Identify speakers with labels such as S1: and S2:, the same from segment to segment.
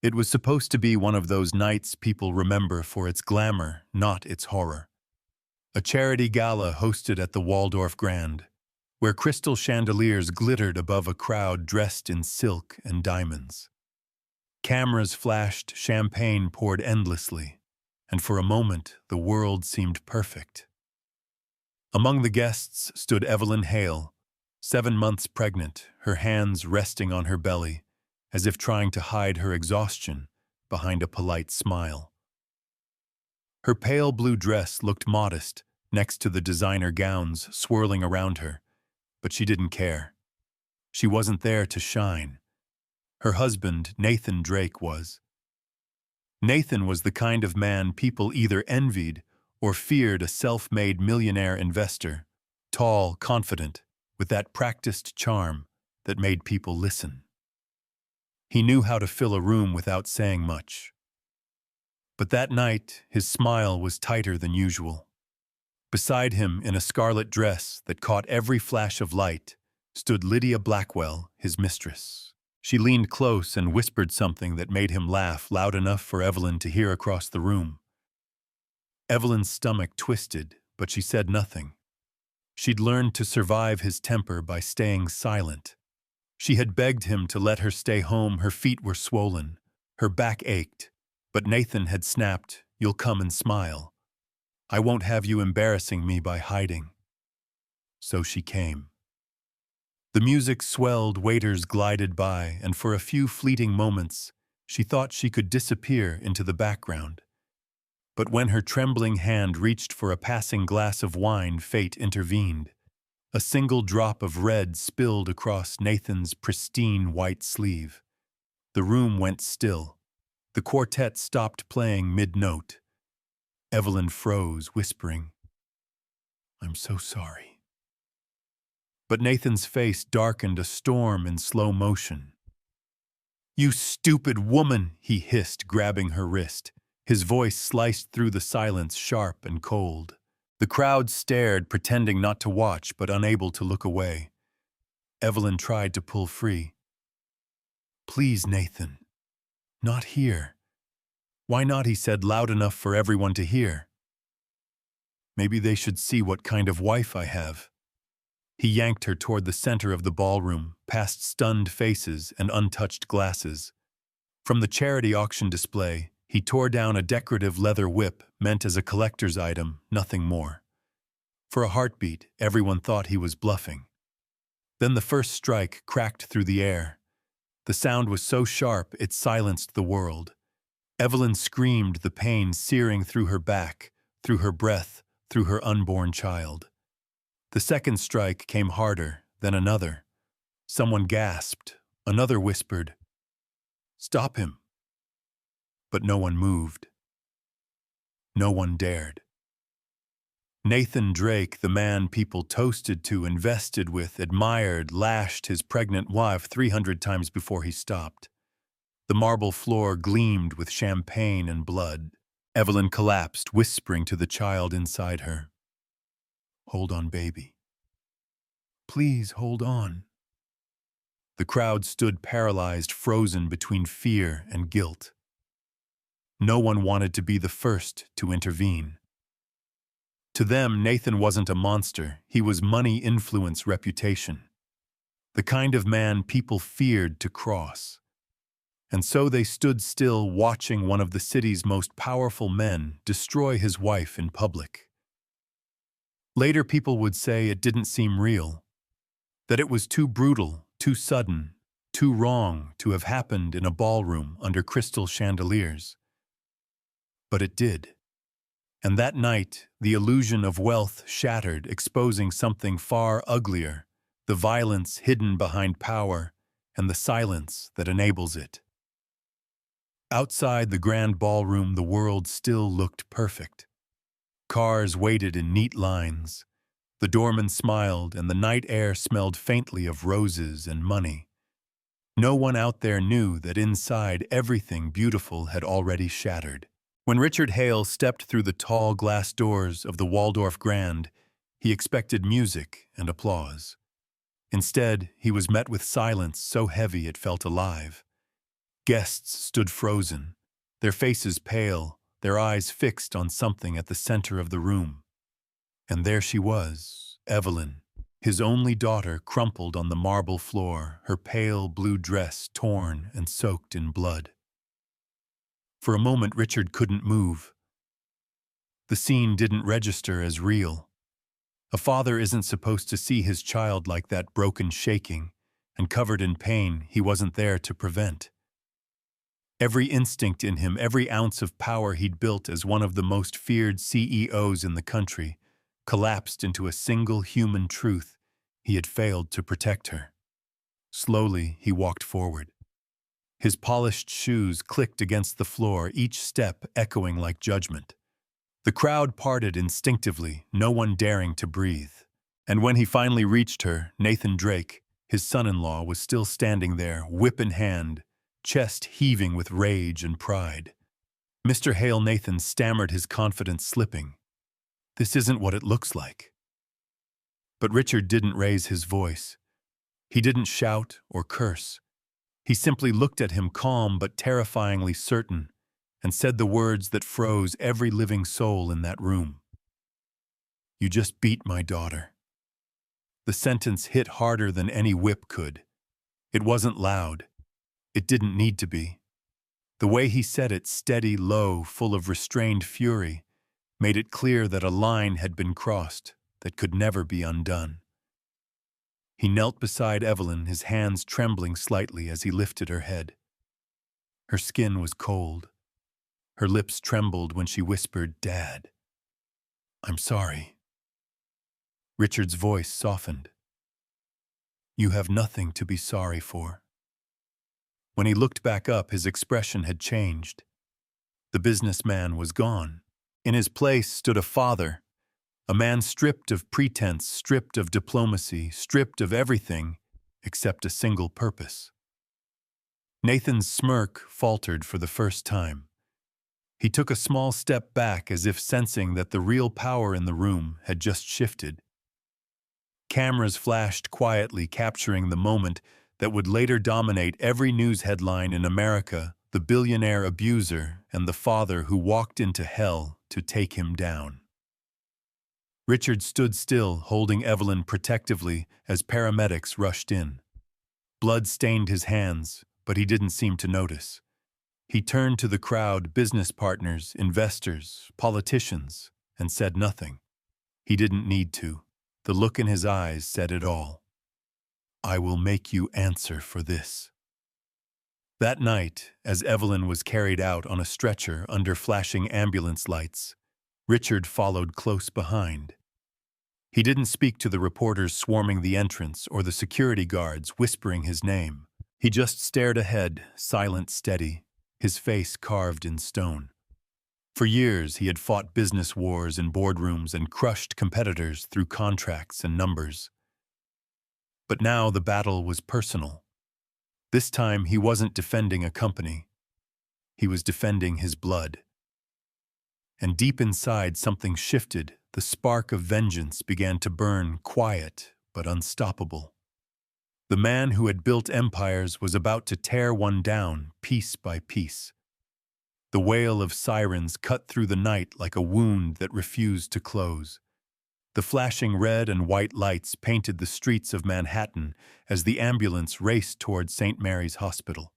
S1: It was supposed to be one of those nights people remember for its glamour, not its horror. A charity gala hosted at the Waldorf Grand, where crystal chandeliers glittered above a crowd dressed in silk and diamonds. Cameras flashed, champagne poured endlessly, and for a moment the world seemed perfect. Among the guests stood Evelyn Hale, 7 months pregnant, her hands resting on her belly, as if trying to hide her exhaustion behind a polite smile. Her pale blue dress looked modest next to the designer gowns swirling around her, but she didn't care. She wasn't there to shine. Her husband, Nathan Drake, was. Nathan was the kind of man people either envied or feared, a self-made millionaire investor, tall, confident, with that practiced charm that made people listen. He knew how to fill a room without saying much. But that night, his smile was tighter than usual. Beside him, in a scarlet dress that caught every flash of light, stood Lydia Blackwell, his mistress. She leaned close and whispered something that made him laugh loud enough for Evelyn to hear across the room. Evelyn's stomach twisted, but she said nothing. She'd learned to survive his temper by staying silent. She had begged him to let her stay home. Her feet were swollen, her back ached, but Nathan had snapped, "You'll come and smile. I won't have you embarrassing me by hiding." So she came. The music swelled, waiters glided by, and for a few fleeting moments, she thought she could disappear into the background. But when her trembling hand reached for a passing glass of wine, fate intervened. A single drop of red spilled across Nathan's pristine white sleeve. The room went still. The quartet stopped playing mid-note. Evelyn froze, whispering, "I'm so sorry." But Nathan's face darkened, a storm in slow motion. "You stupid woman," he hissed, grabbing her wrist. His voice sliced through the silence, sharp and cold. The crowd stared, pretending not to watch, but unable to look away. Evelyn tried to pull free. "Please, Nathan. Not here." "Why not?" he said, loud enough for everyone to hear. "Maybe they should see what kind of wife I have." He yanked her toward the center of the ballroom, past stunned faces and untouched glasses. From the charity auction display, he tore down a decorative leather whip meant as a collector's item, nothing more. For a heartbeat, everyone thought he was bluffing. Then the first strike cracked through the air. The sound was so sharp it silenced the world. Evelyn screamed, the pain searing through her back, through her breath, through her unborn child. The second strike came harder, then another. Someone gasped. Another whispered, "Stop him." But no one moved. No one dared. Nathan Drake, the man people toasted to, invested with, admired, lashed his pregnant wife 300 times before he stopped. The marble floor gleamed with champagne and blood. Evelyn collapsed, whispering to the child inside her, "Hold on, baby. Please hold on." The crowd stood paralyzed, frozen between fear and guilt. No one wanted to be the first to intervene. To them, Nathan wasn't a monster. He was money, influence, reputation. The kind of man people feared to cross. And so they stood still, watching one of the city's most powerful men destroy his wife in public. Later, people would say it didn't seem real, that it was too brutal, too sudden, too wrong to have happened in a ballroom under crystal chandeliers. But it did. And that night, the illusion of wealth shattered, exposing something far uglier, the violence hidden behind power and the silence that enables it. Outside the grand ballroom, the world still looked perfect. Cars waited in neat lines. The doorman smiled, and the night air smelled faintly of roses and money. No one out there knew that inside everything beautiful had already shattered. When Richard Hale stepped through the tall glass doors of the Waldorf Grand, he expected music and applause. Instead, he was met with silence so heavy it felt alive. Guests stood frozen, their faces pale, their eyes fixed on something at the center of the room. And there she was, Evelyn, his only daughter, crumpled on the marble floor, her pale blue dress torn and soaked in blood. For a moment, Richard couldn't move. The scene didn't register as real. A father isn't supposed to see his child like that, broken, shaking, and covered in pain he wasn't there to prevent. Every instinct in him, every ounce of power he'd built as one of the most feared CEOs in the country, collapsed into a single human truth: he had failed to protect her. Slowly, he walked forward. His polished shoes clicked against the floor, each step echoing like judgment. The crowd parted instinctively, no one daring to breathe. And when he finally reached her, Nathan Drake, his son-in-law, was still standing there, whip in hand, chest heaving with rage and pride. Mr. Hale, Nathan stammered, his confidence slipping. "This isn't what it looks like." But Richard didn't raise his voice. He didn't shout or curse. He simply looked at him, calm but terrifyingly certain, and said the words that froze every living soul in that room. "You just beat my daughter." The sentence hit harder than any whip could. It wasn't loud. It didn't need to be. The way he said it, steady, low, full of restrained fury, made it clear that a line had been crossed that could never be undone. He knelt beside Evelyn, his hands trembling slightly as he lifted her head. Her skin was cold. Her lips trembled when she whispered, "Dad, I'm sorry." Richard's voice softened. "You have nothing to be sorry for." When he looked back up, his expression had changed. The businessman was gone. In his place stood a father, a man stripped of pretense, stripped of diplomacy, stripped of everything except a single purpose. Nathan's smirk faltered for the first time. He took a small step back, as if sensing that the real power in the room had just shifted. Cameras flashed quietly, capturing the moment that would later dominate every news headline in America: the billionaire abuser and the father who walked into hell to take him down. Richard stood still, holding Evelyn protectively as paramedics rushed in. Blood stained his hands, but he didn't seem to notice. He turned to the crowd, business partners, investors, politicians, and said nothing. He didn't need to. The look in his eyes said it all. "I will make you answer for this." That night, as Evelyn was carried out on a stretcher under flashing ambulance lights, Richard followed close behind. He didn't speak to the reporters swarming the entrance or the security guards whispering his name. He just stared ahead, silent, steady, his face carved in stone. For years, he had fought business wars in boardrooms and crushed competitors through contracts and numbers. But now the battle was personal. This time, he wasn't defending a company. He was defending his blood. And deep inside, something shifted. The spark of vengeance began to burn, quiet but unstoppable. The man who had built empires was about to tear one down, piece by piece. The wail of sirens cut through the night like a wound that refused to close. The flashing red and white lights painted the streets of Manhattan as the ambulance raced toward St. Mary's Hospital.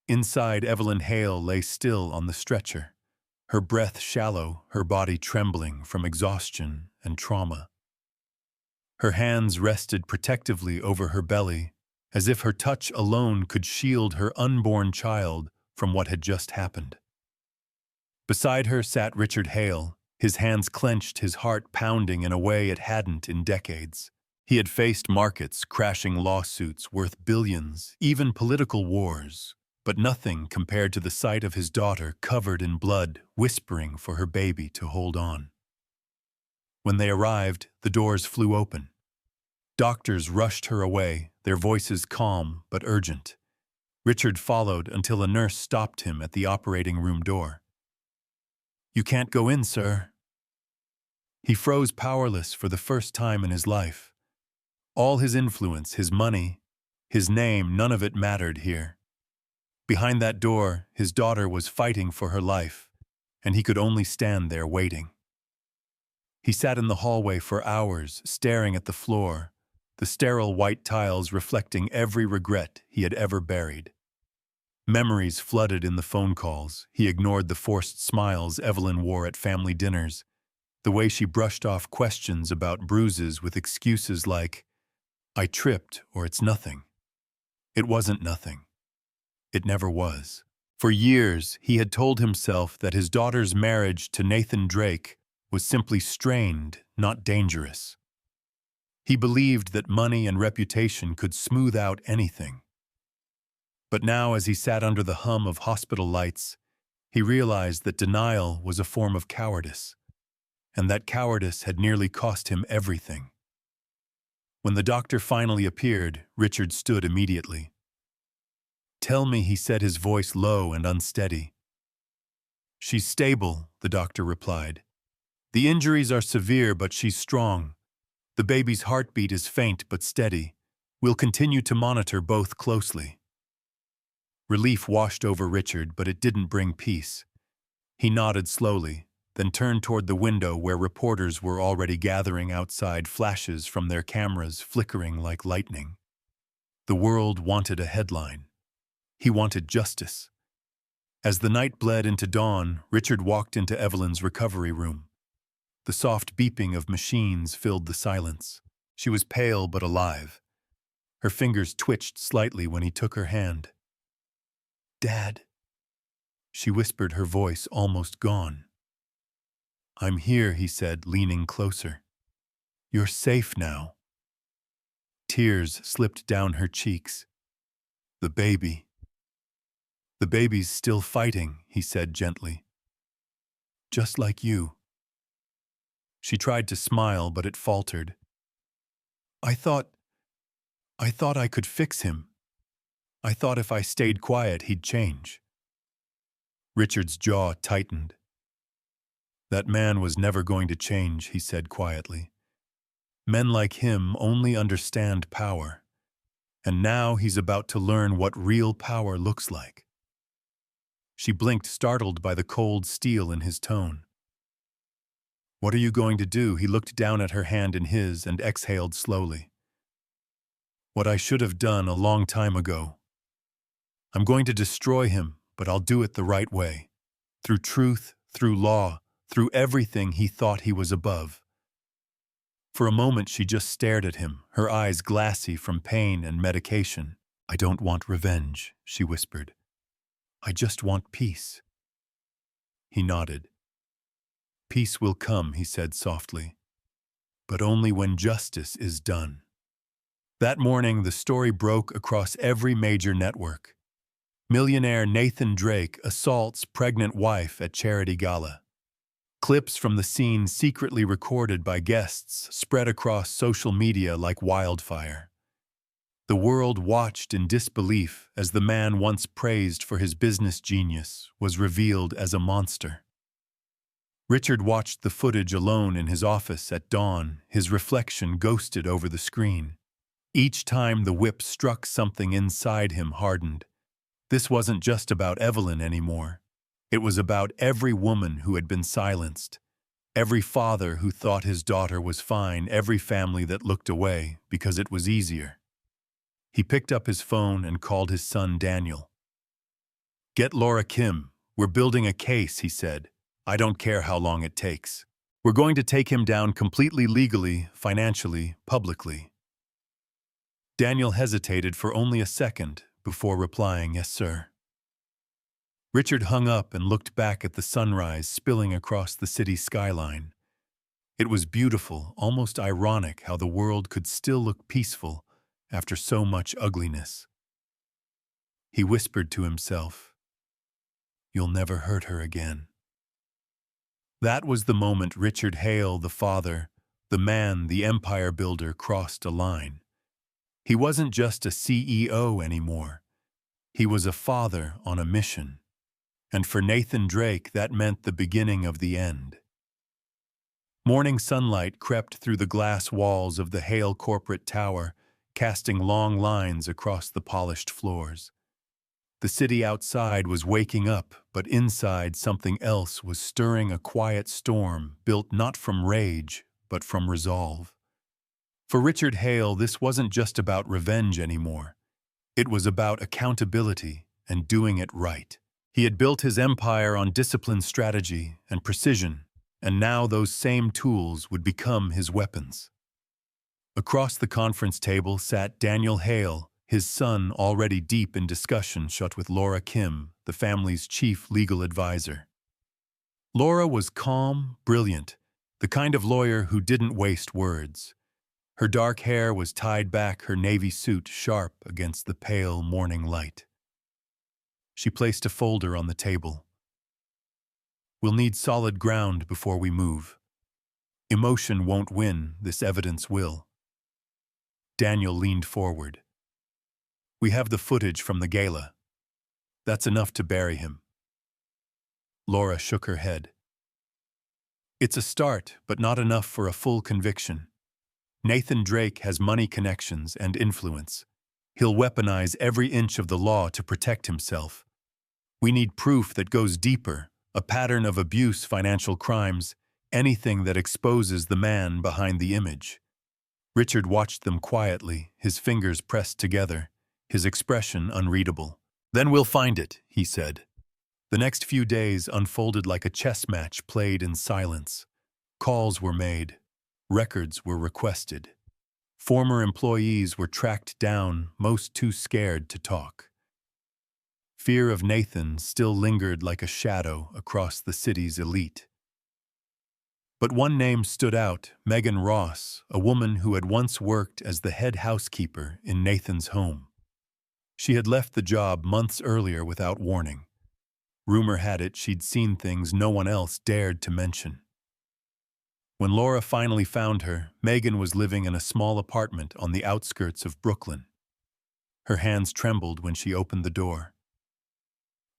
S1: Inside, Evelyn Hale lay still on the stretcher, her breath shallow, her body trembling from exhaustion and trauma. Her hands rested protectively over her belly, as if her touch alone could shield her unborn child from what had just happened. Beside her sat Richard Hale, his hands clenched, his heart pounding in a way it hadn't in decades. He had faced markets, crashing lawsuits worth billions, even political wars, but nothing compared to the sight of his daughter covered in blood, whispering for her baby to hold on. When they arrived, the doors flew open. Doctors rushed her away, their voices calm but urgent. Richard followed until a nurse stopped him at the operating room door. "You can't go in, sir." He froze, powerless for the first time in his life. All his influence, his money, his name, none of it mattered here. Behind that door, his daughter was fighting for her life, and he could only stand there waiting. He sat in the hallway for hours, staring at the floor, the sterile white tiles reflecting every regret he had ever buried. Memories flooded in the phone calls. He ignored the forced smiles Evelyn wore at family dinners, the way she brushed off questions about bruises with excuses like, "I tripped," or "It's nothing." It wasn't nothing. It never was. For years, he had told himself that his daughter's marriage to Nathan Drake was simply strained, not dangerous. He believed that money and reputation could smooth out anything. But now, as he sat under the hum of hospital lights, he realized that denial was a form of cowardice, and that cowardice had nearly cost him everything. When the doctor finally appeared, Richard stood immediately. "Tell me," he said, his voice low and unsteady. "She's stable," the doctor replied. "The injuries are severe, but she's strong. The baby's heartbeat is faint but steady. We'll continue to monitor both closely." Relief washed over Richard, but it didn't bring peace. He nodded slowly, then turned toward the window where reporters were already gathering outside, flashes from their cameras flickering like lightning. The world wanted a headline. He wanted justice. As the night bled into dawn, Richard walked into Evelyn's recovery room. The soft beeping of machines filled the silence. She was pale but alive. Her fingers twitched slightly when he took her hand. "Dad," she whispered, her voice almost gone. "I'm here," he said, leaning closer. "You're safe now." Tears slipped down her cheeks. "The baby." "The baby's still fighting," he said gently. "Just like you." She tried to smile, but it faltered. I thought I could fix him. I thought if I stayed quiet, he'd change." Richard's jaw tightened. "That man was never going to change," he said quietly. "Men like him only understand power. And now he's about to learn what real power looks like." She blinked, startled by the cold steel in his tone. "What are you going to do?" He looked down at her hand in his and exhaled slowly. "What I should have done a long time ago. I'm going to destroy him, but I'll do it the right way. Through truth, through law, through everything he thought he was above." For a moment she just stared at him, her eyes glassy from pain and medication. "I don't want revenge," she whispered. "I just want peace." He nodded. "Peace will come," he said softly, "but only when justice is done." That morning, the story broke across every major network. Millionaire Nathan Drake assaults pregnant wife at charity gala. Clips from the scene, secretly recorded by guests, spread across social media like wildfire. The world watched in disbelief as the man once praised for his business genius was revealed as a monster. Richard watched the footage alone in his office at dawn, his reflection ghosted over the screen. Each time the whip struck, something inside him hardened. This wasn't just about Evelyn anymore. It was about every woman who had been silenced, every father who thought his daughter was fine, every family that looked away because it was easier. He picked up his phone and called his son Daniel. "Get Laura Kim. We're building a case," he said. "I don't care how long it takes. We're going to take him down completely, legally, financially, publicly." Daniel hesitated for only a second before replying, "Yes, sir." Richard hung up and looked back at the sunrise spilling across the city skyline. It was beautiful, almost ironic how the world could still look peaceful after so much ugliness. He whispered to himself, "You'll never hurt her again." That was the moment Richard Hale, the father, the man, the empire builder, crossed a line. He wasn't just a CEO anymore. He was a father on a mission. And for Nathan Drake, that meant the beginning of the end. Morning sunlight crept through the glass walls of the Hale corporate tower, casting long lines across the polished floors. The city outside was waking up, but inside something else was stirring a quiet storm built not from rage, but from resolve. For Richard Hale, this wasn't just about revenge anymore. It was about accountability and doing it right. He had built his empire on disciplined strategy and precision, and now those same tools would become his weapons. Across the conference table sat Daniel Hale, his son already deep in discussion shut with Laura Kim, the family's chief legal advisor. Laura was calm, brilliant, the kind of lawyer who didn't waste words. Her dark hair was tied back, her navy suit sharp against the pale morning light. She placed a folder on the table. "We'll need solid ground before we move. Emotion won't win, this evidence will." Daniel leaned forward. "We have the footage from the gala. That's enough to bury him." Laura shook her head. "It's a start, but not enough for a full conviction. Nathan Drake has money connections and influence. He'll weaponize every inch of the law to protect himself. We need proof that goes deeper, a pattern of abuse, financial crimes, anything that exposes the man behind the image." Richard watched them quietly, his fingers pressed together, his expression unreadable. "Then we'll find it," he said. The next few days unfolded like a chess match played in silence. Calls were made. Records were requested. Former employees were tracked down, most too scared to talk. Fear of Nathan still lingered like a shadow across the city's elite. But one name stood out, Megan Ross, a woman who had once worked as the head housekeeper in Nathan's home. She had left the job months earlier without warning. Rumor had it she'd seen things no one else dared to mention. When Laura finally found her, Megan was living in a small apartment on the outskirts of Brooklyn. Her hands trembled when she opened the door.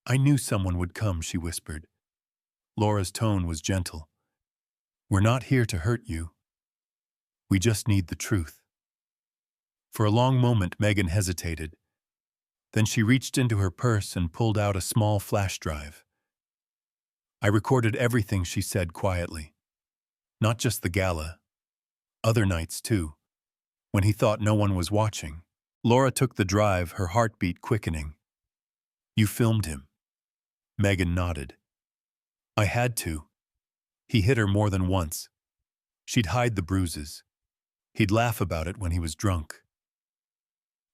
S1: "I knew someone would come," she whispered. Laura's tone was gentle. "We're not here to hurt you. We just need the truth." For a long moment, Megan hesitated. Then she reached into her purse and pulled out a small flash drive. "I recorded everything," she said quietly. "Not just the gala. Other nights, too. When he thought no one was watching." Laura took the drive, her heartbeat quickening. "You filmed him?" Megan nodded. "I had to. He hit her more than once. She'd hide the bruises. He'd laugh about it when he was drunk.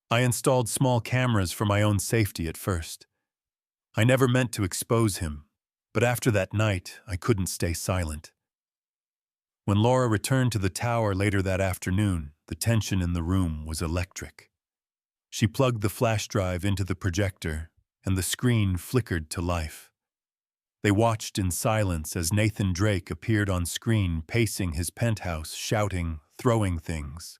S1: I installed small cameras for my own safety at first. I never meant to expose him, but after that night, I couldn't stay silent." When Laura returned to the tower later that afternoon, the tension in the room was electric. She plugged the flash drive into the projector, and the screen flickered to life. They watched in silence as Nathan Drake appeared on screen, pacing his penthouse, shouting, throwing things.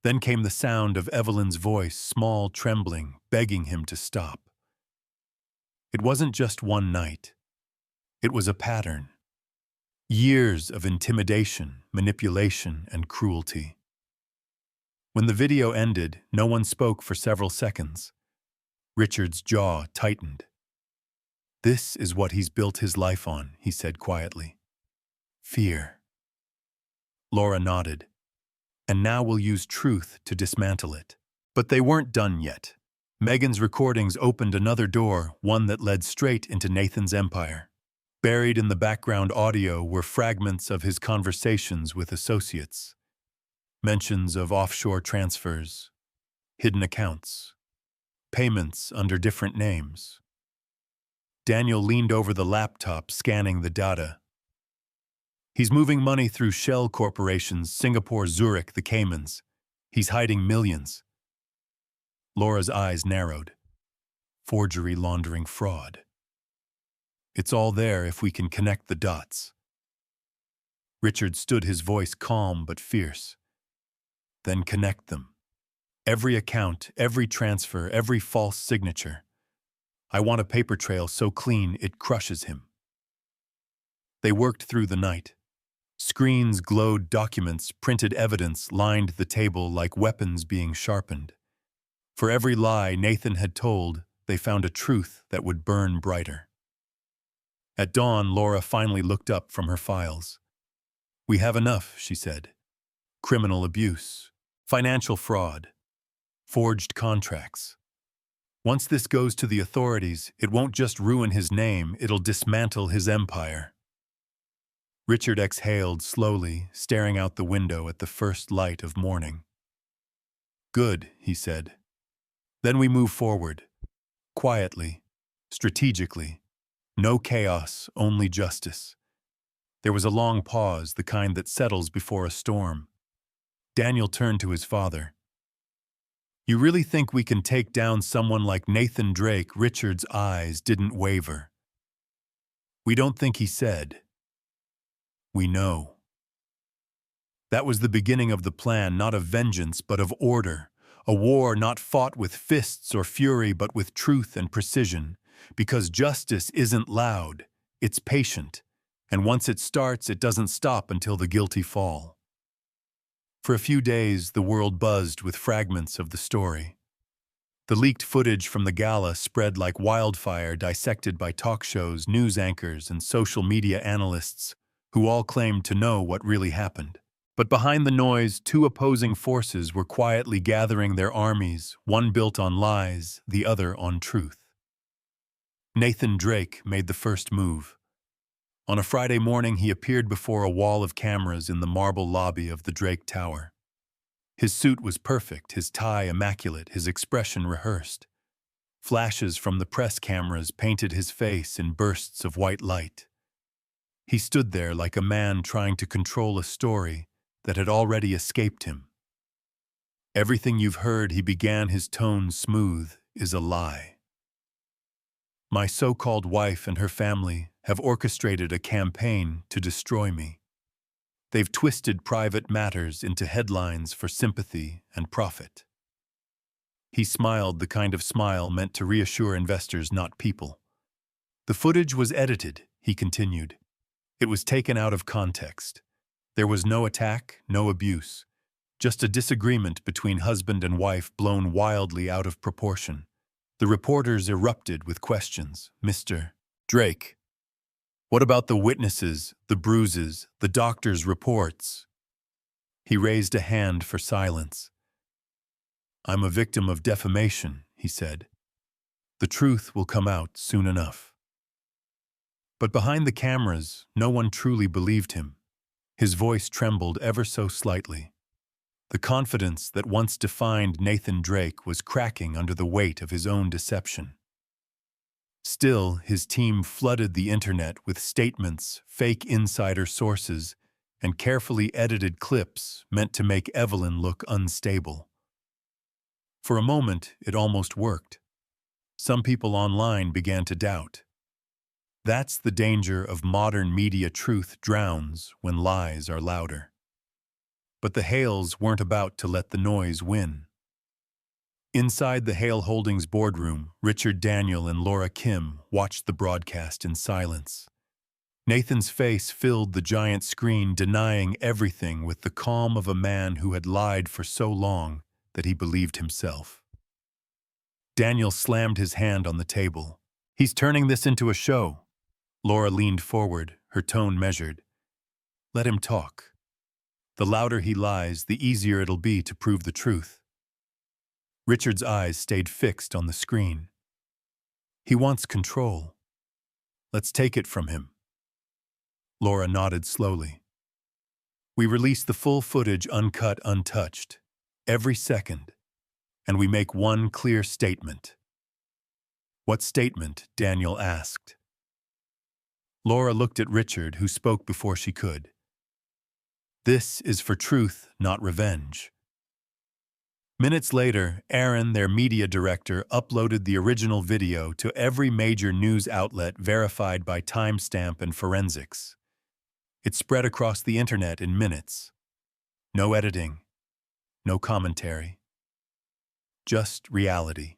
S1: Then came the sound of Evelyn's voice, small, trembling, begging him to stop. It wasn't just one night. It was a pattern. Years of intimidation, manipulation, and cruelty. When the video ended, no one spoke for several seconds. Richard's jaw tightened. "This is what he's built his life on," he said quietly. "Fear." Laura nodded. "And now we'll use truth to dismantle it." But they weren't done yet. Megan's recordings opened another door, one that led straight into Nathan's empire. Buried in the background audio were fragments of his conversations with associates. Mentions of offshore transfers, hidden accounts, payments under different names. Daniel leaned over the laptop, scanning the data. "He's moving money through shell corporations, Singapore, Zurich, the Caymans. He's hiding millions." Laura's eyes narrowed. Forgery, laundering, fraud. It's all there if we can connect the dots. Richard stood, his voice calm but fierce. "Then connect them. Every account, every transfer, every false signature. I want a paper trail so clean it crushes him." They worked through the night. Screens glowed, documents, printed evidence lined the table like weapons being sharpened. For every lie Nathan had told, they found a truth that would burn brighter. At dawn, Laura finally looked up from her files. "We have enough," she said. "Criminal abuse, financial fraud, forged contracts. Once this goes to the authorities, it won't just ruin his name, it'll dismantle his empire." Richard exhaled slowly, staring out the window at the first light of morning. "Good," he said. "Then we move forward. Quietly, strategically. No chaos, only justice." There was a long pause, the kind that settles before a storm. Daniel turned to his father. "You really think we can take down someone like Nathan Drake?" Richard's eyes didn't waver. "We don't think," he said. "We know." That was the beginning of the plan, not of vengeance, but of order. A war not fought with fists or fury, but with truth and precision. Because justice isn't loud, it's patient. And once it starts, it doesn't stop until the guilty fall. For a few days, the world buzzed with fragments of the story. The leaked footage from the gala spread like wildfire, dissected by talk shows, news anchors, and social media analysts, who all claimed to know what really happened. But behind the noise, two opposing forces were quietly gathering their armies, one built on lies, the other on truth. Nathan Drake made the first move. On a Friday morning, he appeared before a wall of cameras in the marble lobby of the Drake Tower. His suit was perfect, his tie immaculate, his expression rehearsed. Flashes from the press cameras painted his face in bursts of white light. He stood there like a man trying to control a story that had already escaped him. "Everything you've heard," he began, his tone smooth, "is a lie. My so-called wife and her family have orchestrated a campaign to destroy me. They've twisted private matters into headlines for sympathy and profit." He smiled, the kind of smile meant to reassure investors, not people. "The footage was edited," he continued. "It was taken out of context. There was no attack, no abuse. Just a disagreement between husband and wife blown wildly out of proportion." The reporters erupted with questions. "Mr. Drake, what about the witnesses, the bruises, the doctor's reports?" He raised a hand for silence. "I'm a victim of defamation," he said. "The truth will come out soon enough." But behind the cameras, no one truly believed him. His voice trembled ever so slightly. The confidence that once defined Nathan Drake was cracking under the weight of his own deception. Still, his team flooded the internet with statements, fake insider sources, and carefully edited clips meant to make Evelyn look unstable. For a moment, it almost worked. Some people online began to doubt. That's the danger of modern media. Truth drowns when lies are louder. But the Hales weren't about to let the noise win. Inside the Hale Holdings boardroom, Richard Daniel and Laura Kim watched the broadcast in silence. Nathan's face filled the giant screen, denying everything with the calm of a man who had lied for so long that he believed himself. Daniel slammed his hand on the table. "He's turning this into a show." Laura leaned forward, her tone measured. "Let him talk. The louder he lies, the easier it'll be to prove the truth." Richard's eyes stayed fixed on the screen. "He wants control. Let's take it from him." Laura nodded slowly. "We release the full footage, uncut, untouched, every second, and we make one clear statement." "What statement?" Daniel asked. Laura looked at Richard, who spoke before she could. "This is for truth, not revenge." Minutes later, Aaron, their media director, uploaded the original video to every major news outlet verified by timestamp and forensics. It spread across the internet in minutes. No editing, no commentary. Just reality.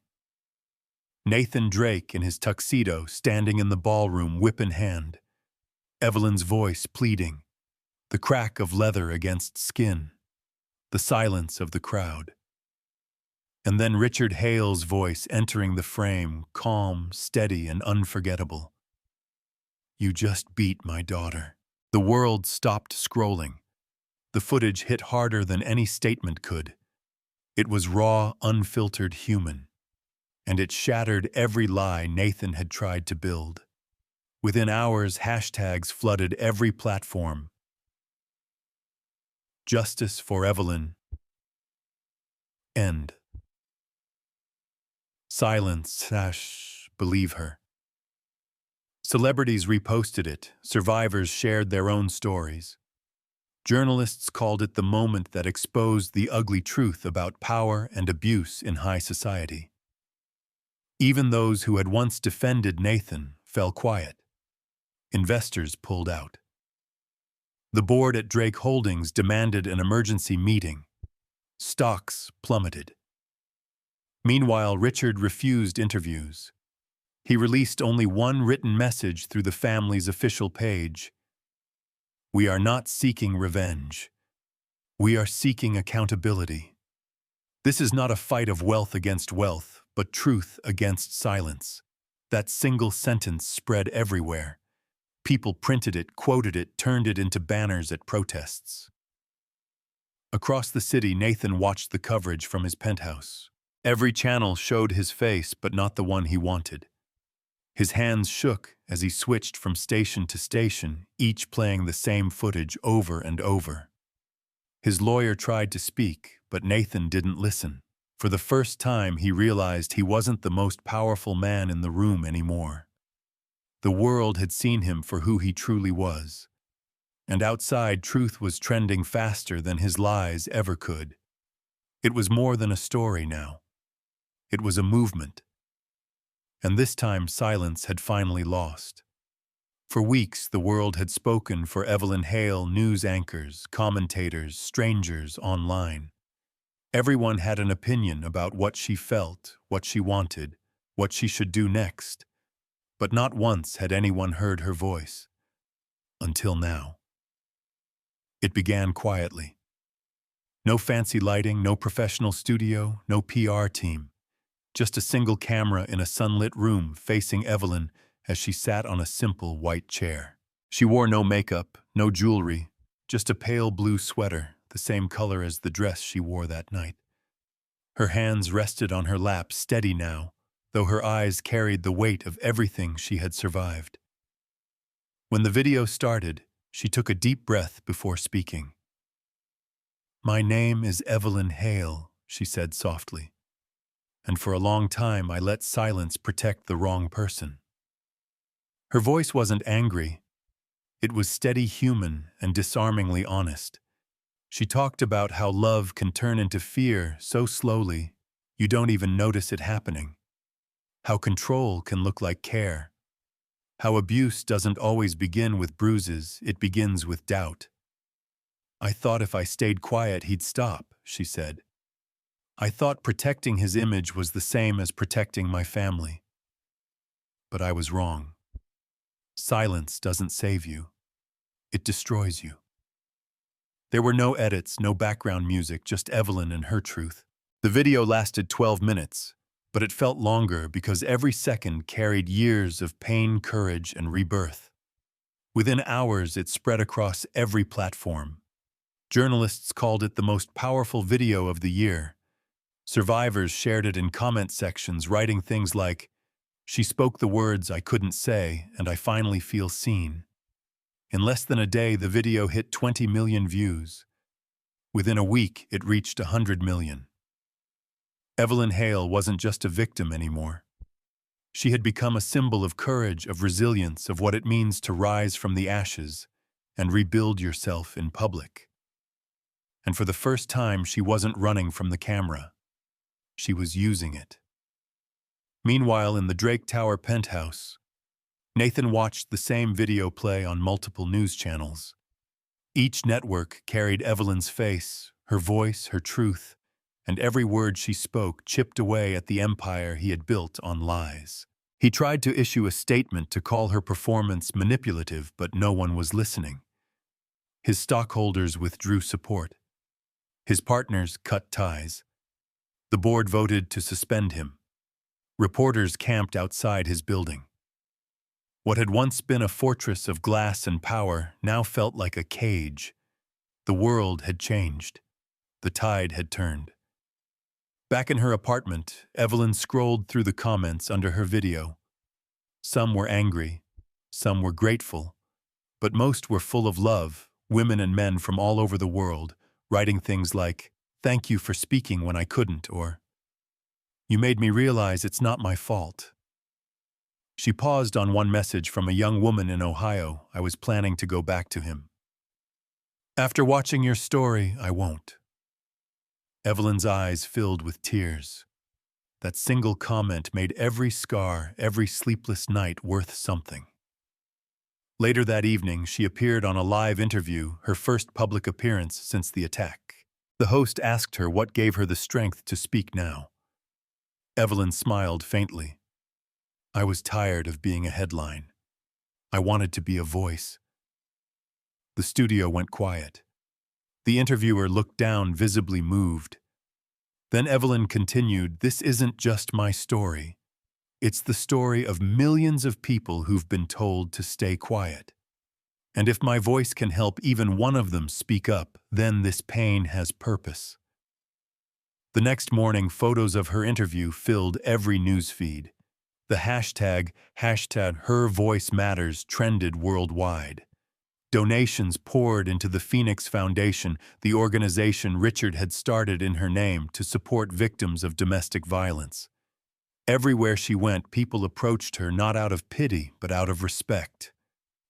S1: Nathan Drake in his tuxedo standing in the ballroom, whip in hand. Evelyn's voice pleading. The crack of leather against skin. The silence of the crowd. And then Richard Hale's voice entering the frame, calm, steady, and unforgettable. "You just beat my daughter." The world stopped scrolling. The footage hit harder than any statement could. It was raw, unfiltered human. And it shattered every lie Nathan had tried to build. Within hours, hashtags flooded every platform. "Justice for Evelyn." End. "Silence / believe her." Celebrities reposted it. Survivors shared their own stories. Journalists called it the moment that exposed the ugly truth about power and abuse in high society. Even those who had once defended Nathan fell quiet. Investors pulled out. The board at Drake Holdings demanded an emergency meeting. Stocks plummeted. Meanwhile, Richard refused interviews. He released only one written message through the family's official page. "We are not seeking revenge. We are seeking accountability. This is not a fight of wealth against wealth, but truth against silence." That single sentence spread everywhere. People printed it, quoted it, turned it into banners at protests. Across the city, Nathan watched the coverage from his penthouse. Every channel showed his face, but not the one he wanted. His hands shook as he switched from station to station, each playing the same footage over and over. His lawyer tried to speak, but Nathan didn't listen. For the first time, he realized he wasn't the most powerful man in the room anymore. The world had seen him for who he truly was. And outside, truth was trending faster than his lies ever could. It was more than a story now. It was a movement. And this time, silence had finally lost. For weeks, the world had spoken for Evelyn Hale, news anchors, commentators, strangers online. Everyone had an opinion about what she felt, what she wanted, what she should do next. But not once had anyone heard her voice. Until now. It began quietly. No fancy lighting, no professional studio, no PR team. Just a single camera in a sunlit room facing Evelyn as she sat on a simple white chair. She wore no makeup, no jewelry, just a pale blue sweater, the same color as the dress she wore that night. Her hands rested on her lap, steady now, though her eyes carried the weight of everything she had survived. When the video started, she took a deep breath before speaking. "My name is Evelyn Hale," she said softly. "And for a long time I let silence protect the wrong person." Her voice wasn't angry. It was steady, human, and disarmingly honest. She talked about how love can turn into fear so slowly you don't even notice it happening. How control can look like care. How abuse doesn't always begin with bruises, it begins with doubt. "I thought if I stayed quiet he'd stop," she said. "I thought protecting his image was the same as protecting my family. But I was wrong. Silence doesn't save you. It destroys you." There were no edits, no background music, just Evelyn and her truth. The video lasted 12 minutes, but it felt longer because every second carried years of pain, courage, and rebirth. Within hours, it spread across every platform. Journalists called it the most powerful video of the year. Survivors shared it in comment sections, writing things like, "She spoke the words I couldn't say, and I finally feel seen." In less than a day, the video hit 20 million views. Within a week, it reached 100 million. Evelyn Hale wasn't just a victim anymore. She had become a symbol of courage, of resilience, of what it means to rise from the ashes and rebuild yourself in public. And for the first time, she wasn't running from the camera. She was using it. Meanwhile, in the Drake Tower penthouse, Nathan watched the same video play on multiple news channels. Each network carried Evelyn's face, her voice, her truth, and every word she spoke chipped away at the empire he had built on lies. He tried to issue a statement to call her performance manipulative, but no one was listening. His stockholders withdrew support. His partners cut ties. The board voted to suspend him. Reporters camped outside his building. What had once been a fortress of glass and power now felt like a cage. The world had changed. The tide had turned. Back in her apartment, Evelyn scrolled through the comments under her video. Some were angry, some were grateful, but most were full of love, women and men from all over the world, writing things like, "Thank you for speaking when I couldn't," or "You made me realize it's not my fault." She paused on one message from a young woman in Ohio. "I was planning to go back to him. After watching your story, I won't." Evelyn's eyes filled with tears. That single comment made every scar, every sleepless night worth something. Later that evening, she appeared on a live interview, her first public appearance since the attack. The host asked her what gave her the strength to speak now. Evelyn smiled faintly. "I was tired of being a headline. I wanted to be a voice." The studio went quiet. The interviewer looked down, visibly moved. Then Evelyn continued, "This isn't just my story. It's the story of millions of people who've been told to stay quiet. And if my voice can help even one of them speak up, then this pain has purpose." The next morning, photos of her interview filled every news feed. The hashtag #HerVoiceMatters trended worldwide. Donations poured into the Phoenix Foundation, the organization Richard had started in her name to support victims of domestic violence. Everywhere she went, people approached her not out of pity, but out of respect.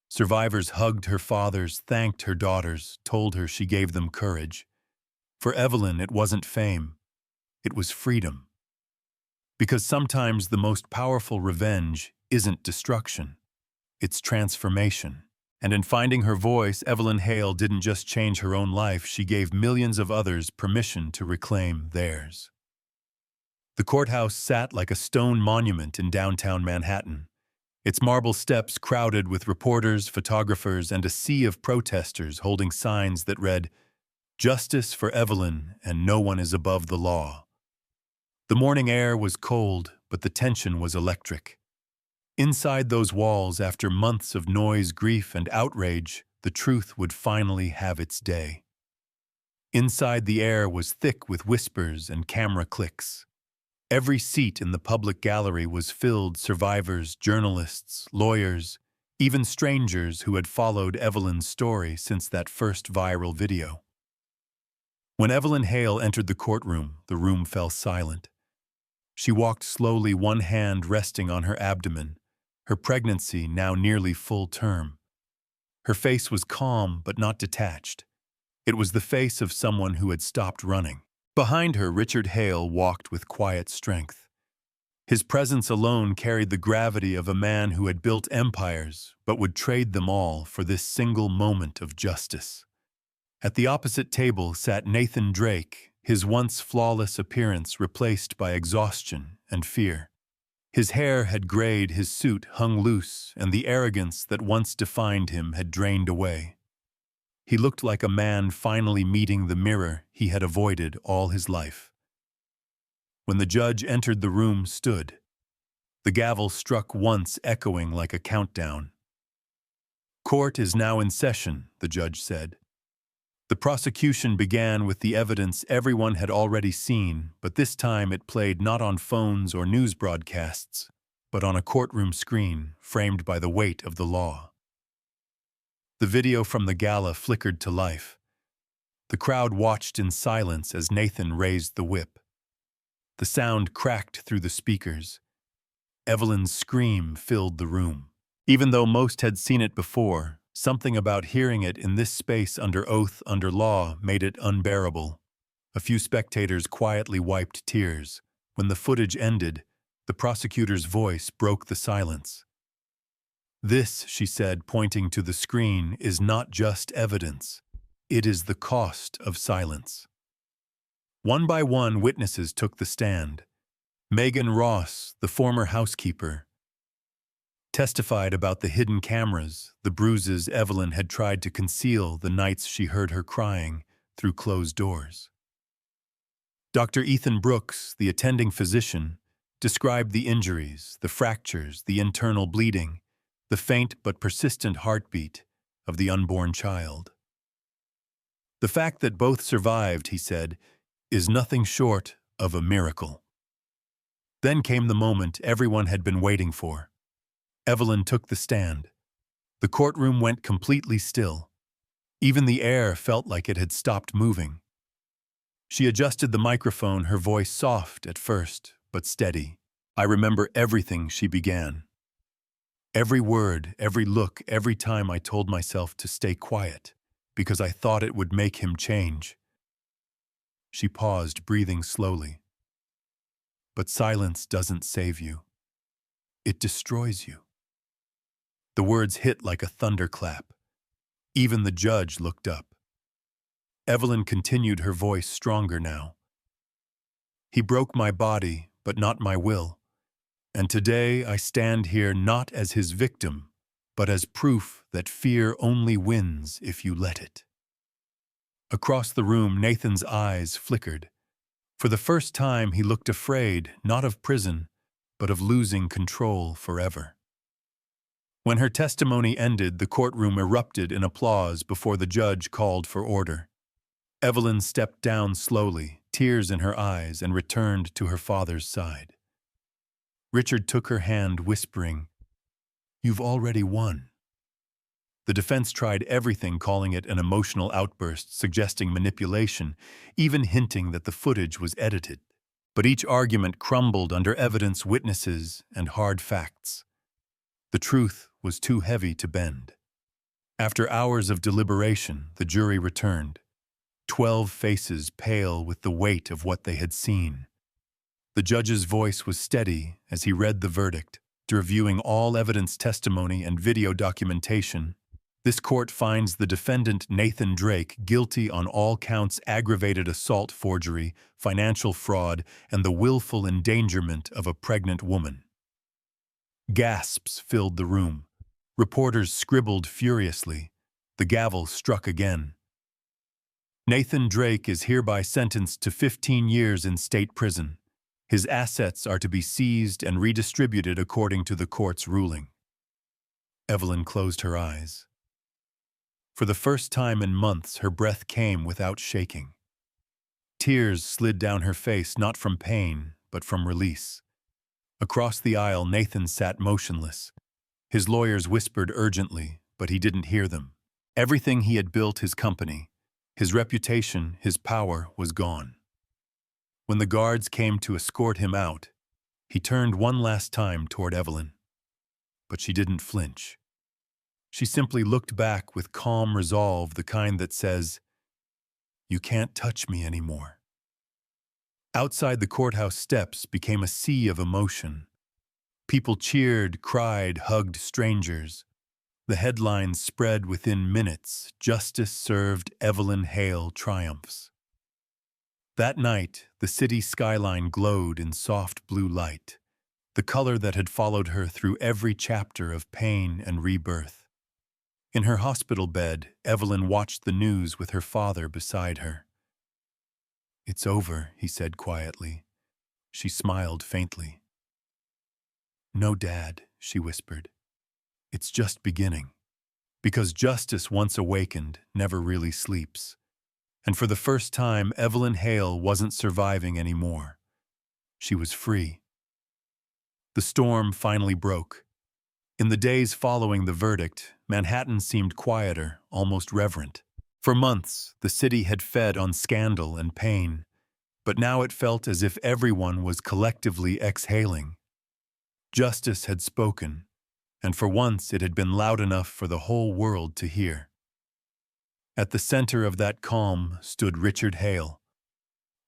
S1: Survivors hugged her fathers, thanked her daughters, told her she gave them courage. For Evelyn, it wasn't fame. It was freedom. Because sometimes the most powerful revenge isn't destruction. It's transformation. And in finding her voice, Evelyn Hale didn't just change her own life, she gave millions of others permission to reclaim theirs. The courthouse sat like a stone monument in downtown Manhattan, its marble steps crowded with reporters, photographers, and a sea of protesters holding signs that read, "Justice for Evelyn, and no one is above the law." The morning air was cold, but the tension was electric. Inside those walls, after months of noise, grief, and outrage, the truth would finally have its day. Inside, the air was thick with whispers and camera clicks. Every seat in the public gallery was filled, survivors, journalists, lawyers, even strangers who had followed Evelyn's story since that first viral video. When Evelyn Hale entered the courtroom, the room fell silent. She walked slowly, one hand resting on her abdomen, her pregnancy now nearly full term. Her face was calm but not detached. It was the face of someone who had stopped running. Behind her, Richard Hale walked with quiet strength. His presence alone carried the gravity of a man who had built empires but would trade them all for this single moment of justice. At the opposite table sat Nathan Drake, his once flawless appearance replaced by exhaustion and fear. His hair had grayed, his suit hung loose, and the arrogance that once defined him had drained away. He looked like a man finally meeting the mirror he had avoided all his life. When the judge entered, the room stood. The gavel struck once, echoing like a countdown. "Court is now in session," the judge said. The prosecution began with the evidence everyone had already seen, but this time it played not on phones or news broadcasts, but on a courtroom screen framed by the weight of the law. The video from the gala flickered to life. The crowd watched in silence as Nathan raised the whip. The sound cracked through the speakers. Evelyn's scream filled the room. Even though most had seen it before, something about hearing it in this space under oath, under law, made it unbearable. A few spectators quietly wiped tears. When the footage ended, the prosecutor's voice broke the silence. "This," she said, pointing to the screen, "is not just evidence. It is the cost of silence." One by one, witnesses took the stand. Megan Ross, the former housekeeper, testified about the hidden cameras, the bruises Evelyn had tried to conceal the nights she heard her crying through closed doors. Dr. Ethan Brooks, the attending physician, described the injuries, the fractures, the internal bleeding, the faint but persistent heartbeat of the unborn child. The fact that both survived, he said, is nothing short of a miracle. Then came the moment everyone had been waiting for. Evelyn took the stand. The courtroom went completely still. Even the air felt like it had stopped moving. She adjusted the microphone, her voice soft at first, but steady. I remember everything, she began. Every word, every look, every time I told myself to stay quiet, because I thought it would make him change. She paused, breathing slowly. But silence doesn't save you. It destroys you. The words hit like a thunderclap. Even the judge looked up. Evelyn continued, her voice stronger now. He broke my body, but not my will. And today I stand here not as his victim, but as proof that fear only wins if you let it. Across the room, Nathan's eyes flickered. For the first time, he looked afraid, not of prison, but of losing control forever. When her testimony ended, the courtroom erupted in applause before the judge called for order. Evelyn stepped down slowly, tears in her eyes, and returned to her father's side. Richard took her hand, whispering, "You've already won." The defense tried everything, calling it an emotional outburst, suggesting manipulation, even hinting that the footage was edited. But each argument crumbled under evidence, witnesses, and hard facts. The truth was too heavy to bend. After hours of deliberation, the jury returned. 12 faces pale with the weight of what they had seen. The judge's voice was steady as he read the verdict, reviewing all evidence, testimony, and video documentation. This court finds the defendant, Nathan Drake, guilty on all counts: aggravated assault, forgery, financial fraud, and the willful endangerment of a pregnant woman. Gasps filled the room. Reporters scribbled furiously. The gavel struck again. Nathan Drake is hereby sentenced to 15 years in state prison. His assets are to be seized and redistributed according to the court's ruling. Evelyn closed her eyes. For the first time in months, her breath came without shaking. Tears slid down her face, not from pain, but from release. Across the aisle, Nathan sat motionless. His lawyers whispered urgently, but he didn't hear them. Everything he had built, his company, his reputation, his power, was gone. When the guards came to escort him out, he turned one last time toward Evelyn. But she didn't flinch. She simply looked back with calm resolve, the kind that says, "You can't touch me anymore." Outside, the courthouse steps became a sea of emotion. People cheered, cried, hugged strangers. The headlines spread within minutes. Justice served, Evelyn Hale triumphs. That night, the city skyline glowed in soft blue light, the color that had followed her through every chapter of pain and rebirth. In her hospital bed, Evelyn watched the news with her father beside her. "It's over," he said quietly. She smiled faintly. "No, Dad," she whispered. "It's just beginning." Because justice, once awakened, never really sleeps. And for the first time, Evelyn Hale wasn't surviving anymore. She was free. The storm finally broke. In the days following the verdict, Manhattan seemed quieter, almost reverent. For months, the city had fed on scandal and pain, but now it felt as if everyone was collectively exhaling. Justice had spoken, and for once it had been loud enough for the whole world to hear. At the center of that calm stood Richard Hale.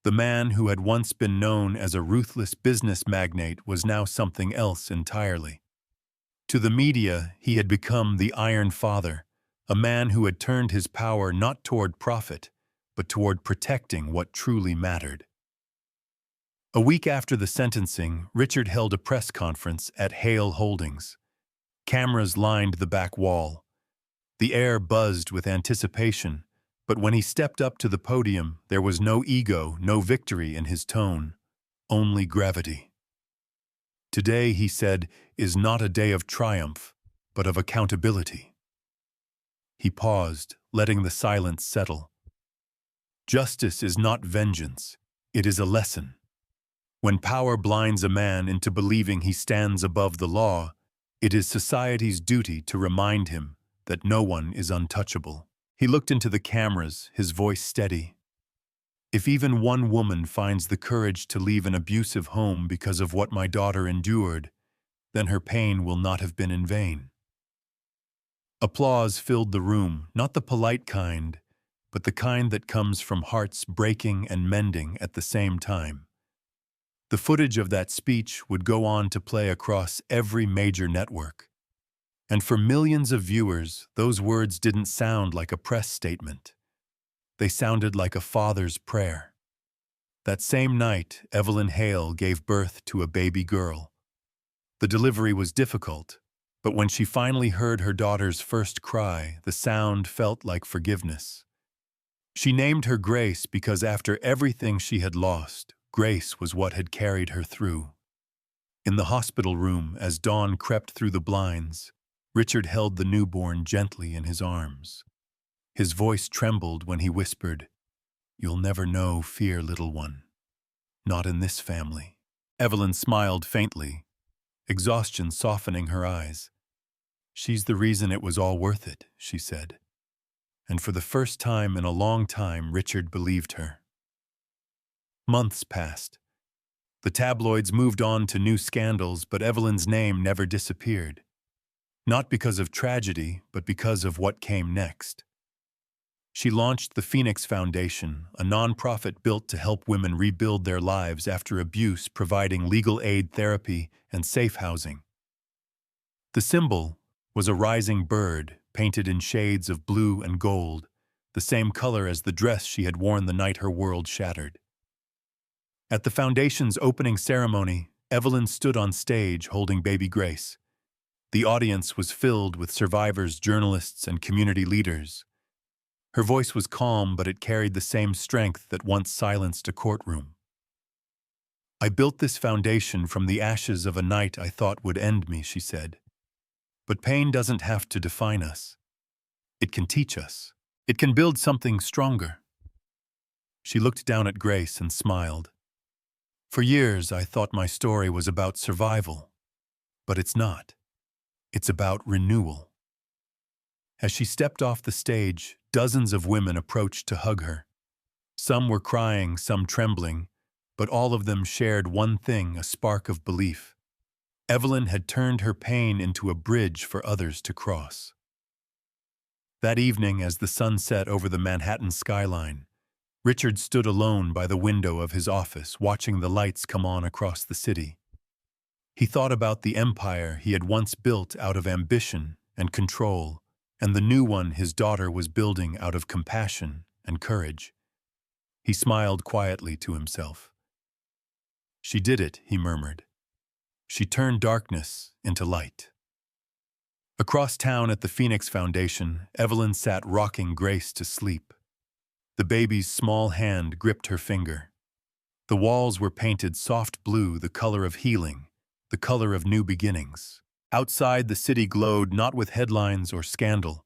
S1: The man who had once been known as a ruthless business magnate was now something else entirely. To the media, he had become the Iron Father, a man who had turned his power not toward profit, but toward protecting what truly mattered. A week after the sentencing, Richard held a press conference at Hale Holdings. Cameras lined the back wall. The air buzzed with anticipation, But when he stepped up to the podium, there was no ego, no victory in his tone, only gravity. Today, he said, is not a day of triumph, but of accountability. He paused, letting the silence settle. Justice is not vengeance, it is a lesson. When power blinds a man into believing he stands above the law, it is society's duty to remind him that no one is untouchable. He looked into the cameras, his voice steady. If even one woman finds the courage to leave an abusive home because of what my daughter endured, then her pain will not have been in vain. Applause filled the room, not the polite kind, but the kind that comes from hearts breaking and mending at the same time. The footage of that speech would go on to play across every major network. And for millions of viewers, those words didn't sound like a press statement. They sounded like a father's prayer. That same night, Evelyn Hale gave birth to a baby girl. The delivery was difficult, but when she finally heard her daughter's first cry, the sound felt like forgiveness. She named her Grace because after everything she had lost, Grace was what had carried her through. In the hospital room, as dawn crept through the blinds, Richard held the newborn gently in his arms. His voice trembled when he whispered, "You'll never know fear, little one. Not in this family." Evelyn smiled faintly, exhaustion softening her eyes. "She's the reason it was all worth it," she said. And for the first time in a long time, Richard believed her. Months passed. The tabloids moved on to new scandals, but Evelyn's name never disappeared. Not because of tragedy, but because of what came next. She launched the Phoenix Foundation, a nonprofit built to help women rebuild their lives after abuse, providing legal aid, therapy, and safe housing. The symbol was a rising bird, painted in shades of blue and gold, the same color as the dress she had worn the night her world shattered. At the foundation's opening ceremony, Evelyn stood on stage holding baby Grace. The audience was filled with survivors, journalists, and community leaders. Her voice was calm, but it carried the same strength that once silenced a courtroom. "I built this foundation from the ashes of a night I thought would end me," she said. "But pain doesn't have to define us. It can teach us. It can build something stronger." She looked down at Grace and smiled. "For years, I thought my story was about survival. But it's not. It's about renewal." As she stepped off the stage, dozens of women approached to hug her. Some were crying, some trembling, but all of them shared one thing, a spark of belief. Evelyn had turned her pain into a bridge for others to cross. That evening, as the sun set over the Manhattan skyline, Richard stood alone by the window of his office, watching the lights come on across the city. He thought about the empire he had once built out of ambition and control, and the new one his daughter was building out of compassion and courage. He smiled quietly to himself. "She did it," he murmured. "She turned darkness into light." Across town at the Phoenix Foundation, Evelyn sat rocking Grace to sleep. The baby's small hand gripped her finger. The walls were painted soft blue, the color of healing, the color of new beginnings. Outside, the city glowed not with headlines or scandal,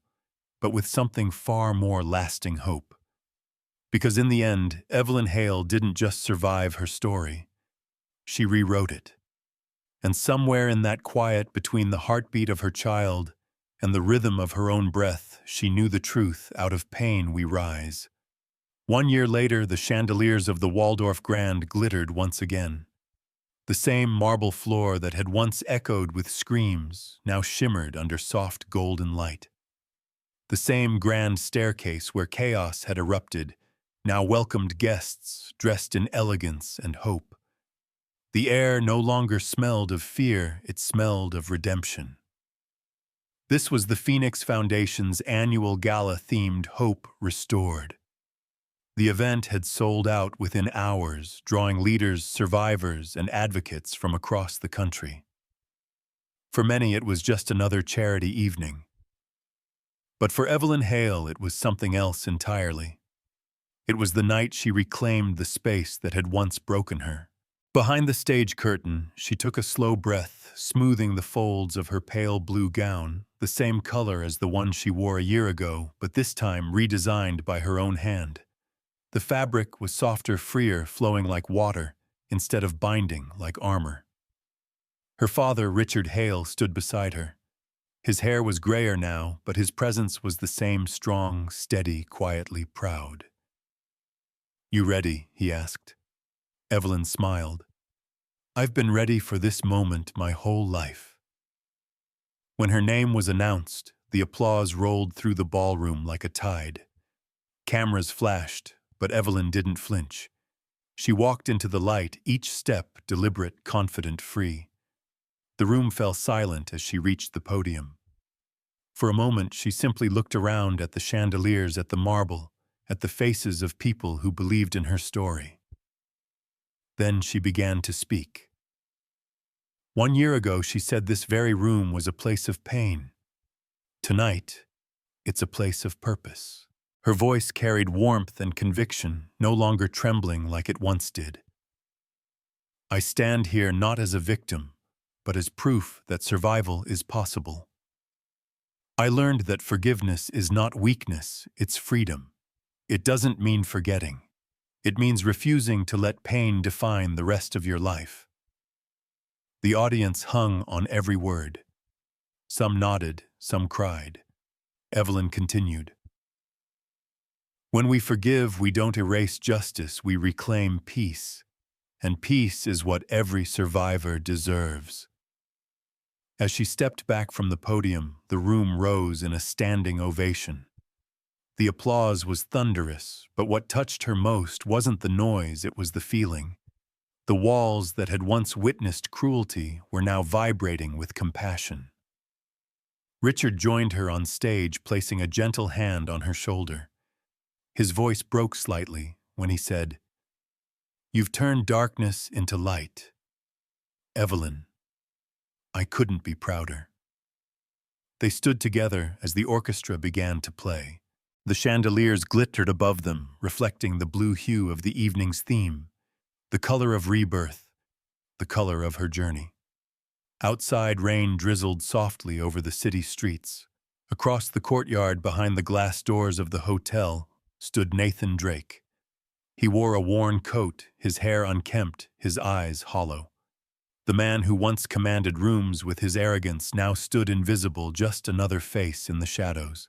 S1: but with something far more lasting hope. Because in the end, Evelyn Hale didn't just survive her story. She rewrote it. And somewhere in that quiet between the heartbeat of her child and the rhythm of her own breath, she knew the truth: out of pain we rise. 1 year later, the chandeliers of the Waldorf Grand glittered once again. The same marble floor that had once echoed with screams now shimmered under soft golden light. The same grand staircase where chaos had erupted now welcomed guests dressed in elegance and hope. The air no longer smelled of fear, it smelled of redemption. This was the Phoenix Foundation's annual gala themed Hope Restored. The event had sold out within hours, drawing leaders, survivors, and advocates from across the country. For many, it was just another charity evening. But for Evelyn Hale, it was something else entirely. It was the night she reclaimed the space that had once broken her. Behind the stage curtain, she took a slow breath, smoothing the folds of her pale blue gown, the same color as the one she wore a year ago, but this time redesigned by her own hand. The fabric was softer, freer, flowing like water, instead of binding like armor. Her father, Richard Hale, stood beside her. His hair was grayer now, but his presence was the same strong, steady, quietly proud. "You ready?" he asked. Evelyn smiled. "I've been ready for this moment my whole life." When her name was announced, the applause rolled through the ballroom like a tide. Cameras flashed, but Evelyn didn't flinch. She walked into the light, each step deliberate, confident, free. The room fell silent as she reached the podium. For a moment, she simply looked around at the chandeliers, at the marble, at the faces of people who believed in her story. Then she began to speak. 1 year ago, she said this very room was a place of pain. Tonight, it's a place of purpose. Her voice carried warmth and conviction, no longer trembling like it once did. "I stand here not as a victim, but as proof that survival is possible. I learned that forgiveness is not weakness, it's freedom. It doesn't mean forgetting. It means refusing to let pain define the rest of your life." The audience hung on every word. Some nodded, some cried. Evelyn continued. "When we forgive, we don't erase justice, we reclaim peace. And peace is what every survivor deserves." As she stepped back from the podium, the room rose in a standing ovation. The applause was thunderous, but what touched her most wasn't the noise, it was the feeling. The walls that had once witnessed cruelty were now vibrating with compassion. Richard joined her on stage, placing a gentle hand on her shoulder. His voice broke slightly when he said, "You've turned darkness into light. Evelyn, I couldn't be prouder." They stood together as the orchestra began to play. The chandeliers glittered above them, reflecting the blue hue of the evening's theme, the color of rebirth, the color of her journey. Outside, rain drizzled softly over the city streets. Across the courtyard behind the glass doors of the hotel stood Nathan Drake. He wore a worn coat, his hair unkempt, his eyes hollow. The man who once commanded rooms with his arrogance now stood invisible, just another face in the shadows.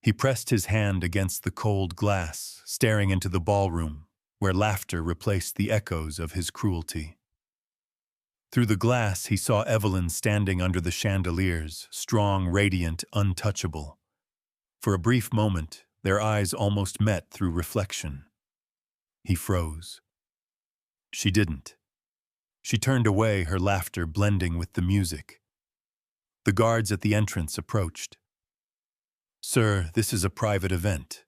S1: He pressed his hand against the cold glass, staring into the ballroom, where laughter replaced the echoes of his cruelty. Through the glass, he saw Evelyn standing under the chandeliers, strong, radiant, untouchable. For a brief moment, their eyes almost met through reflection. He froze. She didn't. She turned away, her laughter blending with the music. The guards at the entrance approached. "Sir, this is a private event."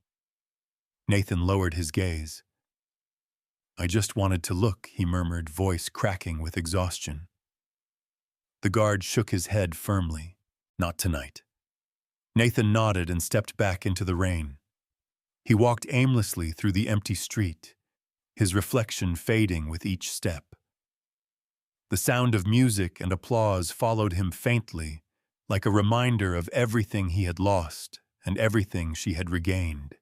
S1: Nathan lowered his gaze. "I just wanted to look," he murmured, voice cracking with exhaustion. The guard shook his head firmly. "Not tonight." Nathan nodded and stepped back into the rain. He walked aimlessly through the empty street, his reflection fading with each step. The sound of music and applause followed him faintly, like a reminder of everything he had lost and everything she had regained.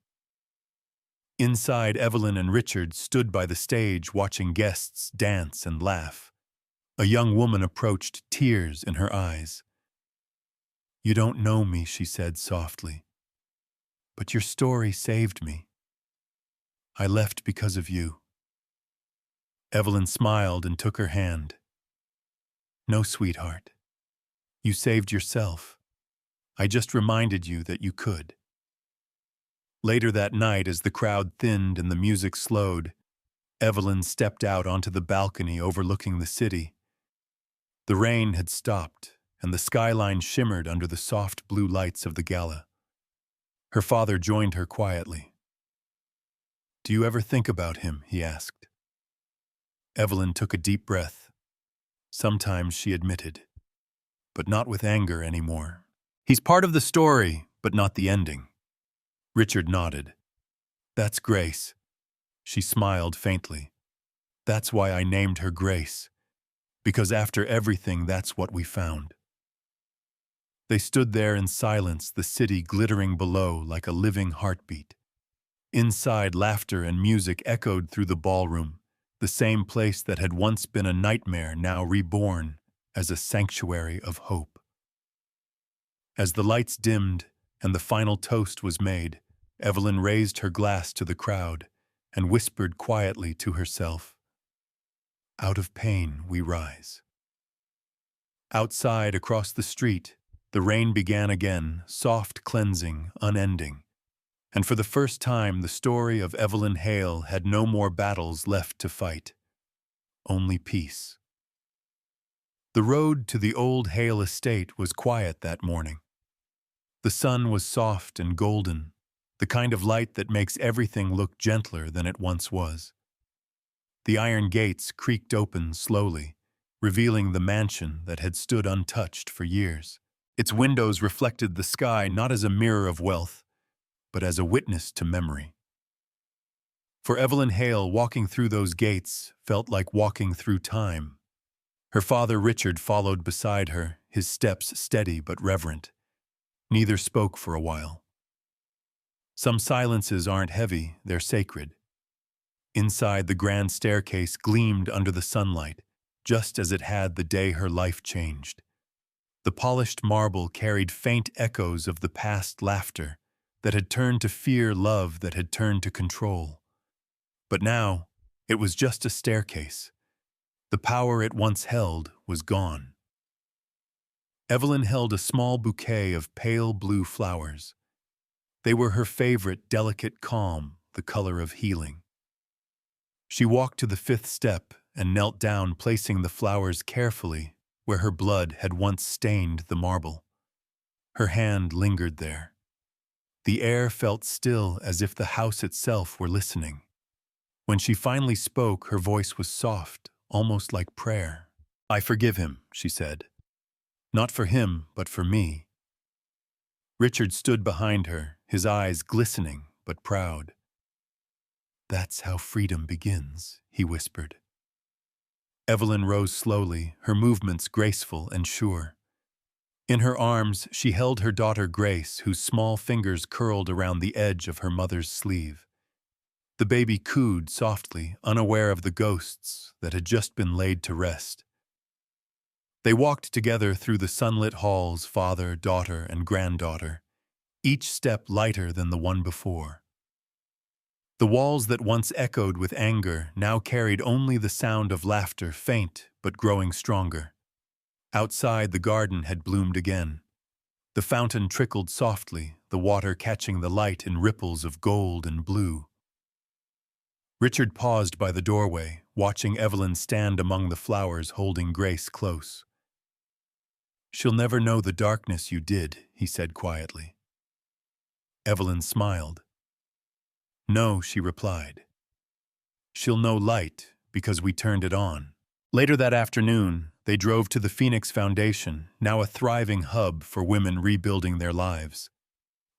S1: Inside, Evelyn and Richard stood by the stage watching guests dance and laugh. A young woman approached, tears in her eyes. "You don't know me," she said softly, "but your story saved me. I left because of you." Evelyn smiled and took her hand. "No, sweetheart. You saved yourself. I just reminded you that you could." Later that night, as the crowd thinned and the music slowed, Evelyn stepped out onto the balcony overlooking the city. The rain had stopped, and the skyline shimmered under the soft blue lights of the gala. Her father joined her quietly. "Do you ever think about him?" he asked. Evelyn took a deep breath. "Sometimes," she admitted, "but not with anger anymore. He's part of the story, but not the ending. Richard nodded. That's Grace. She smiled faintly. That's why I named her Grace. Because after everything, that's what we found. They stood there in silence, the city glittering below like a living heartbeat. Inside, laughter and music echoed through the ballroom, the same place that had once been a nightmare now reborn as a sanctuary of hope. As the lights dimmed and the final toast was made, Evelyn raised her glass to the crowd and whispered quietly to herself, "Out of pain we rise." Outside, across the street, the rain began again, soft, cleansing, unending. And for the first time, the story of Evelyn Hale had no more battles left to fight. Only peace. The road to the old Hale estate was quiet that morning. The sun was soft and golden, the kind of light that makes everything look gentler than it once was. The iron gates creaked open slowly, revealing the mansion that had stood untouched for years. Its windows reflected the sky not as a mirror of wealth, but as a witness to memory. For Evelyn Hale, walking through those gates felt like walking through time. Her father Richard followed beside her, his steps steady but reverent. Neither spoke for a while. Some silences aren't heavy, they're sacred. Inside, the grand staircase gleamed under the sunlight, just as it had the day her life changed. The polished marble carried faint echoes of the past laughter that had turned to fear, love that had turned to control. But now, it was just a staircase. The power it once held was gone. Evelyn held a small bouquet of pale blue flowers. They were her favorite, delicate calm, the color of healing. She walked to the 5th step and knelt down, placing the flowers carefully where her blood had once stained the marble. Her hand lingered there. The air felt still, as if the house itself were listening. When she finally spoke, her voice was soft, almost like prayer. "I forgive him," she said. "Not for him, but for me." Richard stood behind her, his eyes glistening but proud. "That's how freedom begins," he whispered. Evelyn rose slowly, her movements graceful and sure. In her arms, she held her daughter Grace, whose small fingers curled around the edge of her mother's sleeve. The baby cooed softly, unaware of the ghosts that had just been laid to rest. They walked together through the sunlit halls, father, daughter, and granddaughter, each step lighter than the one before. The walls that once echoed with anger now carried only the sound of laughter, faint but growing stronger. Outside, the garden had bloomed again. The fountain trickled softly, the water catching the light in ripples of gold and blue. Richard paused by the doorway, watching Evelyn stand among the flowers, holding Grace close. "She'll never know the darkness you did," he said quietly. Evelyn smiled. "No," she replied. "She'll know light because we turned it on." Later that afternoon, they drove to the Phoenix Foundation, now a thriving hub for women rebuilding their lives.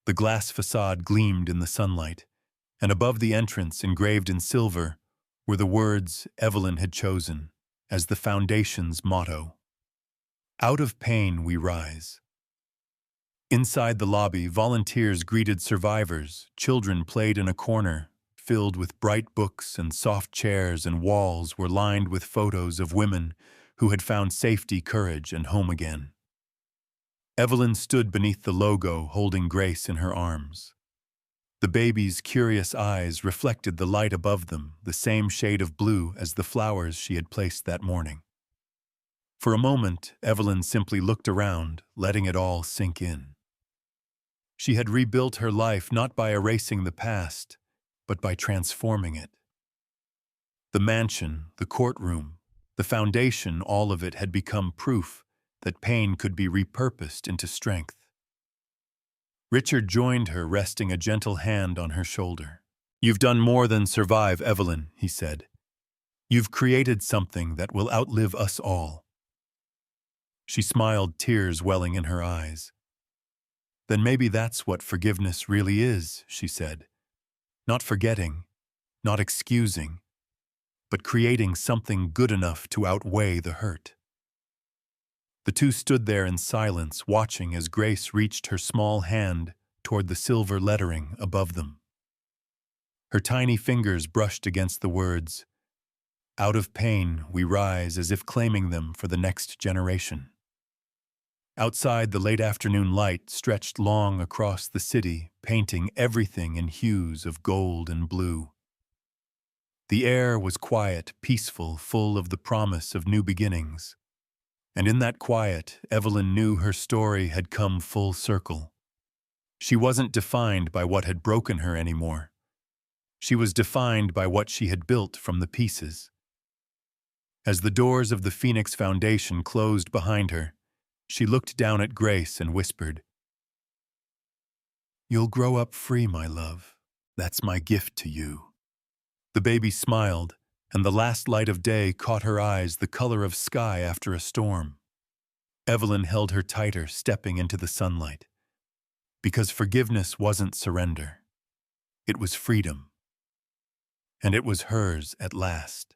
S1: The glass facade gleamed in the sunlight, and above the entrance, engraved in silver, were the words Evelyn had chosen as the foundation's motto. "Out of pain we rise." Inside the lobby, volunteers greeted survivors, children played in a corner, filled with bright books and soft chairs, and walls were lined with photos of women who had found safety, courage, and home again. Evelyn stood beneath the logo, holding Grace in her arms. The baby's curious eyes reflected the light above them, the same shade of blue as the flowers she had placed that morning. For a moment, Evelyn simply looked around, letting it all sink in. She had rebuilt her life not by erasing the past, but by transforming it. The mansion, the courtroom, the foundation, all of it had become proof that pain could be repurposed into strength. Richard joined her, resting a gentle hand on her shoulder. "You've done more than survive, Evelyn," he said. "You've created something that will outlive us all." She smiled, tears welling in her eyes. Then maybe that's what forgiveness really is, she said. Not forgetting, not excusing, but creating something good enough to outweigh the hurt. The two stood there in silence, watching as Grace reached her small hand toward the silver lettering above them. Her tiny fingers brushed against the words, "Out of pain we rise," as if claiming them for the next generation. Outside, the late afternoon light stretched long across the city, painting everything in hues of gold and blue. The air was quiet, peaceful, full of the promise of new beginnings. And in that quiet, Evelyn knew her story had come full circle. She wasn't defined by what had broken her anymore. She was defined by what she had built from the pieces. As the doors of the Phoenix Foundation closed behind her, she looked down at Grace and whispered, "You'll grow up free, my love. That's my gift to you." The baby smiled, and the last light of day caught her eyes the color of sky after a storm. Evelyn held her tighter, stepping into the sunlight. Because forgiveness wasn't surrender. It was freedom. And it was hers at last.